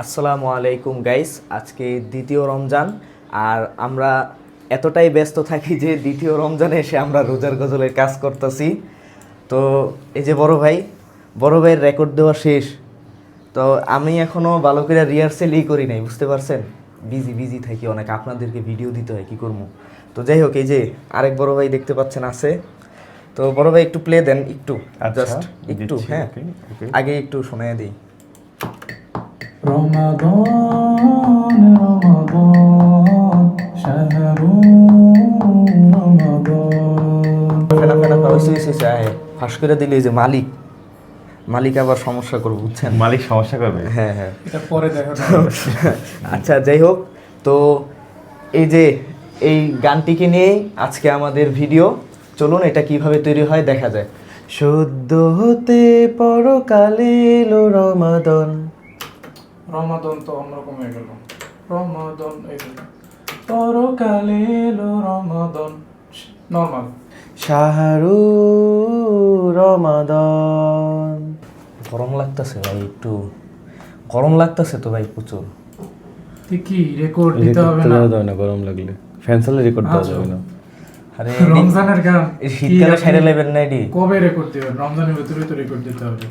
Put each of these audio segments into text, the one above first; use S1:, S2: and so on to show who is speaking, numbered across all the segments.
S1: আসসালামু আলাইকুম গাইস, আজকে দ্বিতীয় রমজান। আর আমরা এতটাই ব্যস্ত থাকি যে দ্বিতীয় রমজানে এসে আমরা রোজার গজলের কাজ করতেছি। তো এই যে বড় ভাইয়ের রেকর্ড দেওয়া শেষ। তো আমি এখনও ভালো করে রিহার্সেলই করি নাই, বুঝতে পারছেন, বিজি থাকি অনেক, আপনাদেরকে ভিডিও দিতে হয়, কী করবো। তো যাই হোক, এই যে আরেক বড় ভাই দেখতে পাচ্ছেন আছে। তো বড় ভাই একটু প্লে দেন, একটু জাস্ট একটু, হ্যাঁ আগে একটু শোনায় দিই।
S2: রমাদান রমাদান শাহরু রমাদান
S1: ফাঁস করে দিলে যে মালিক আবার সমস্যা করবে, বুঝছেন,
S3: মালিক সমস্যা করবে।
S1: হ্যাঁ
S2: এটা পরে দেখো।
S1: আচ্ছা যাই হোক, তো এই যে এই গানটিকে নিয়েই আজকে আমাদের ভিডিও। চলুন এটা কিভাবে তৈরি হয় দেখা যায়। সদ্য হতে পরকালে এলো রমাদান।
S2: রমাদান তো অন্যরকম হয়ে গেল। রমাদান এই পরকালে এলো রমাদান নরমাল।
S1: শাহরু রমাদান। গরম লাগতেছে ভাই, একটু গরম লাগতেছে তো ভাই প্রচুর।
S2: কি রেকর্ড দিতে হবে না?
S3: গরম লাগলে ফ্যান চালিয়ে রেকর্ড দেওয়া যাবে না।
S1: আরে
S2: রমজানের গান
S1: শীতকালে ছেড়ে নেবেন না এডি?
S2: কবে রেকর্ড দিবেন? রমজানের ভিতরে তো রেকর্ড দিতে হবে।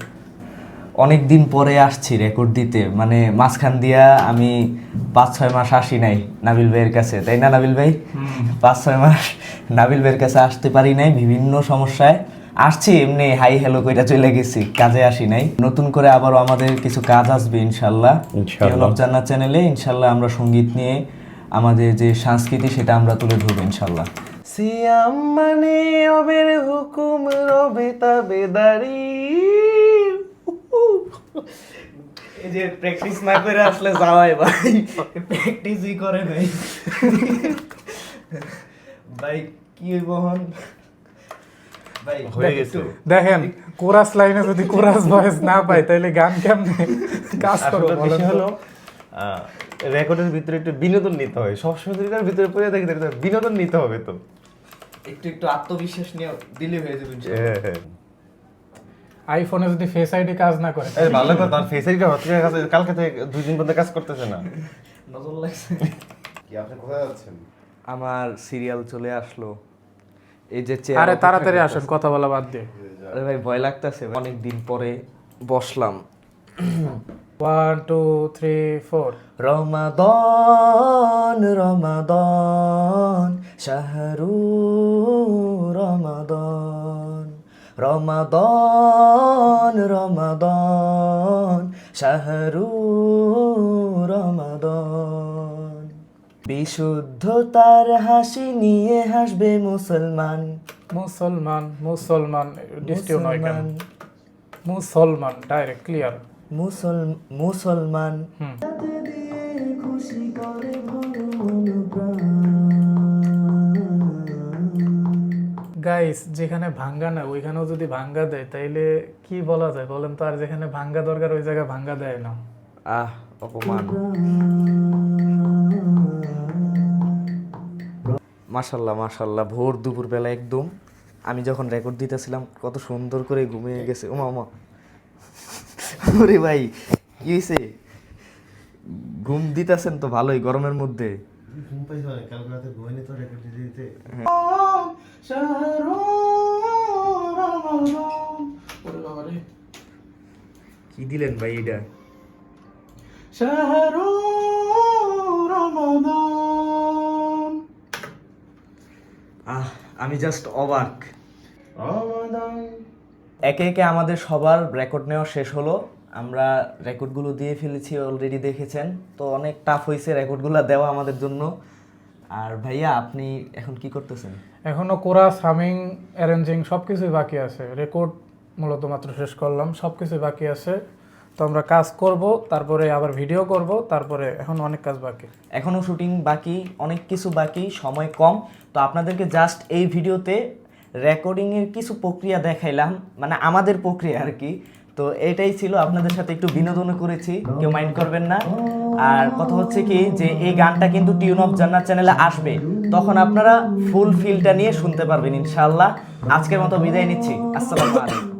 S1: অনেক দিন পরে আসছি রেকর্ড দিতে, মানে মাঝখান দিয়া আমি 5-6 মাস আসি নাই নাবিল ভাইয়ের কাছে, তাই না নাবিল ভাই? 5-6 মাস নাবিল ভাইয়ের কাছে আসতে পারি নাই, বিভিন্ন সমস্যায়। আসছি এমনি হাই হ্যালো কইরা চলে গেছি, কাজে আসি নাই। নতুন করে আবারও আমাদের কিছু কাজ আসবে ইনশাল্লাহ জান্নাত চ্যানেলে। ইনশাল্লাহ আমরা সঙ্গীত নিয়ে আমাদের যে সংস্কৃতি সেটা আমরা তুলে ধরবো ইনশাল্লাহ। সিয়াম মানে অবের হুকুম রবে তাবেদারি। এই যে প্র্যাকটিস না করে আসলে যাওয়াই ভাই, প্র্যাকটিসই করে নাই ভাই, কি বহন ভাই হয়ে গেছে।
S2: দেখেন কোরাস লাইনে যদি কোরাস ভয়েস না পাই তাহলে গান কেমনে কাজ করবে?
S3: বেশি হলো রেকর্ডের ভিতরে একটু বিনোদন নিতে হয়। সবসময় যদি তার ভিতরে পড়ে থাকি তাহলে বিনোদন নিতে হবে। তো
S1: একটু আত্মবিশ্বাস নিয়ে দিলে হয়ে যাবে।
S3: হ্যাঁ
S2: আইফোনে যদি ফেস আইডি কাজ না করে,
S3: এই ভালো কথা, তার ফেস আইডিটা হচ্ছে কালকে থেকে 2 দিন পর্যন্ত কাজ করতেছে না।
S1: নজর লাগছে।
S3: কি আপনি কোথায় যাচ্ছেন?
S1: আমার সিরিয়াল চলে আসলো। এই যে
S2: আরে তাড়াতাড়ি আসেন, কথা বলা বাদ দিয়ে।
S1: আরে ভাই ভয় লাগতেছে, অনেক দিন পরে বসলাম।
S2: 1 2 3 4
S1: রমাদান রমাদান শাহরু রমাদান। রমাদান রমাদান শাহরু রমাদান। বিশুদ্ধতার হাসি নিয়ে হাসবে মুসলমান।
S2: মুসলমান ডিস্টিও নয় কেন? মুসলমান ডাইরেক্ট ক্লিয়ার
S1: মুসলমান।
S2: গাইস, যেখানে ভাঙ্গা না ওইখানেও যদি ভাঙ্গা দেয় তাইলে কি বলা যায় বলেন তো? আর যেখানে ভাঙ্গা দরকার ওই জায়গায় ভাঙ্গা দেয় না।
S1: অপমান। মাশাল্লাহ ভোর দুপুর বেলা একদম আমি যখন রেকর্ড দিতেছিলাম কত সুন্দর করে ঘুমিয়ে গেছে। ওমা ওরে ভাই কি হয়েছে? ঘুম দিতেছেন তো ভালোই গরমের মধ্যে। কি দিলেন ভাই এটা? আমি জাস্ট অবাক। একে একে আমাদের সবার রেকর্ড নেওয়া শেষ হলো। আমরা রেকর্ডগুলো দিয়ে ফেলেছি, অলরেডি দেখেছেন। তো অনেক টাফ হয়েছে রেকর্ডগুলো দেওয়া আমাদের জন্য। আর ভাইয়া আপনি এখন কি করতেছেন?
S2: এখনো কোরাস, হামিং, অ্যারেঞ্জিং সবকিছুই বাকি আছে। রেকর্ড মূলত মাত্র শেষ করলাম, সবকিছুই বাকি আছে। তো আমরা কাজ করব, তারপরে আবার ভিডিও করব, তারপরে এখন অনেক কাজ বাকি,
S1: এখনও শুটিং বাকি, অনেক কিছু বাকি, সময় কম। তো আপনাদেরকে জাস্ট এই ভিডিওতে রেকর্ডিংয়ের কিছু প্রক্রিয়া দেখাইলাম, মানে আমাদের প্রক্রিয়া আর কি। তো এটাই ছিল, আপনাদের সাথে একটু বিনোদনও করেছি, কেউ মাইন্ড করবেন না। আর কথা হচ্ছে কি যে এই গানটা কিন্তু টিউন অফ জান্নাত চ্যানেলে আসবে, তখন আপনারা ফুল ফিলটা নিয়ে শুনতে পারবেন ইনশাআল্লাহ। আজকের মতো বিদায় নিচ্ছি, আসসালামু আলাইকুম।